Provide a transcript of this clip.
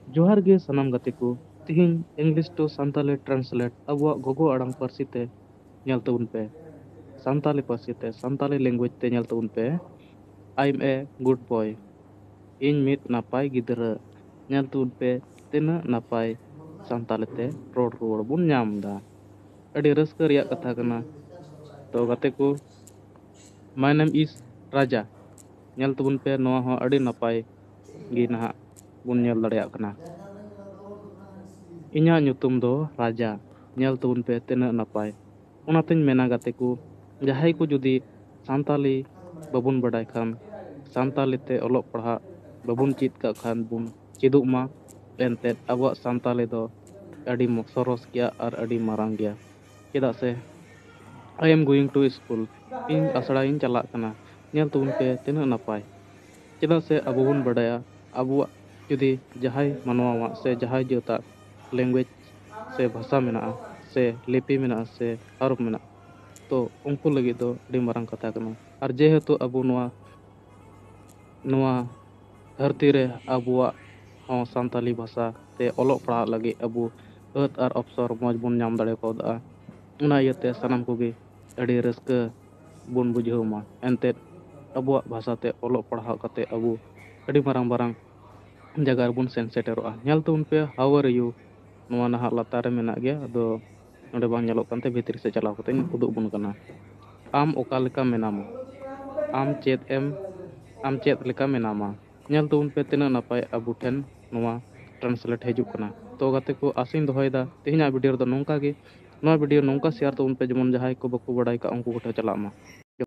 जोहार गे सनम गाते को तिहिन इंग्लिश टू सानताली ट्रांसलेट अबुआ गोगो आड़ांग पारसी ते ñel tabun pe Santali Parsi ते सानताली लैंग्वेज ते ñel tabun पे I am a good boy इन मित नापाय गिदरा ñel tabun पे tina नापाय सानताली ते रोड रोड बुन ñam दा अड़ी रस्क रिया कथा कना तो गाते को my name is Raja ñel tabun पे नोआ हो अड़ी नापाय गी नहा बुन ñel दाड़िया कना इᱧᱟᱜ ᱧᱩᱛᱩᱢ ᱫᱚ ᱨᱟᱡᱟ ᱧᱮᱞ ᱛᱟᱵᱚᱱ ᱯᱮ ᱛᱤᱱᱟᱹᱜ ᱱᱟᱯᱟᱭ ᱚᱱᱟᱛᱤᱧ ᱢᱮᱱᱟ ᱜᱟᱛᱮ ᱠᱚ ᱡᱟᱦᱟᱸᱭ ᱠᱚ ᱡᱩᱫᱤ ᱥᱟᱱᱛᱟᱞᱤ ᱵᱟᱵᱚᱱ ᱵᱟᱰᱟᱭ ᱠᱷᱟᱱ ᱥᱟᱱᱛᱟᱞᱤ ᱛᱮ ᱚᱞᱚᱜ ᱯᱟᱲᱦᱟᱜ ᱵᱟᱵᱚᱱ ᱪᱮᱫ ᱠᱟᱜ ᱠᱷᱟᱱ ᱵᱚᱱ ᱪᱮᱫᱚᱜ ᱢᱟ ᱮᱱᱛᱮᱫ ᱟᱵᱚᱣᱟᱜ ᱥᱟᱱᱛᱟᱞᱤ ᱫᱚ ᱟᱹᱰᱤ ᱥᱚᱨᱚᱥ ᱜᱮᱭᱟ ᱟᱨ ᱟᱹᱰᱤ ᱢᱟᱨᱟᱝ ᱜᱮᱭᱟ ᱪᱮᱫᱟᱜ ᱥᱮ I am going to school ᱤᱧ ᱟᱥᱲᱟᱧ ᱪᱟᱞᱟᱜ ᱠᱟᱱᱟ ᱧᱮᱞ ᱛᱟᱵᱚᱱ ᱯᱮ ᱛᱤᱱᱟᱹᱜ ᱱᱟᱯᱟᱭ ᱪᱮᱫᱟᱜ ᱥᱮ ᱟᱵᱚ ᱵᱚᱱ ᱵᱟᱰᱟᱭᱟ ᱟᱵᱚᱣᱟᱜ ᱡᱩᱫᱤ ᱡᱟᱦᱟᱸᱭ ᱢᱟᱱᱣᱟᱣᱟᱜ ᱥᱮ ᱡᱟᱦᱟᱸᱭ ᱡᱟᱹᱛᱟᱜ लैंग्वेज से भाषा में से लिपि में से हरफ में तो उनको लगे दो अड़ी मारंग कथा कना और जेहेतु अबो नवा धरती रे अबुआ हों सानताली भाषा ते ओलोग पढ़ा लगे अबो अत और अवसर मौज बुन नाम दाड़े कौदा उना इयते सनम कोगे अड़ी रस्क बुन बुझाव मा एनते अबुआ भाषा ते ओलोग पढ़ा कते अबो अड़ी मारंग मारंग जगह बुन सेन सेटेरोआ ñel तुन पे हाउ आर यू नवा नहा लातार रे मेना गया अदो नोडे बांग ñelok kanते भितरी से चलाव कते उदुग बुन कना आम ओका लेका मेनामा आम चेत एम आम चेत लेका मेनामा ñel तुन पे तिना नापाय अबु ठेन नवा ट्रांसलेट हेजुक कना तो गाते को आसिन दोहयदा तेहना वीडियो रे दो नोंका गे नवा वीडियो नोंका शेयर तो उन पे जमन जहाय को बको बड़ाय का उनको को चला मा।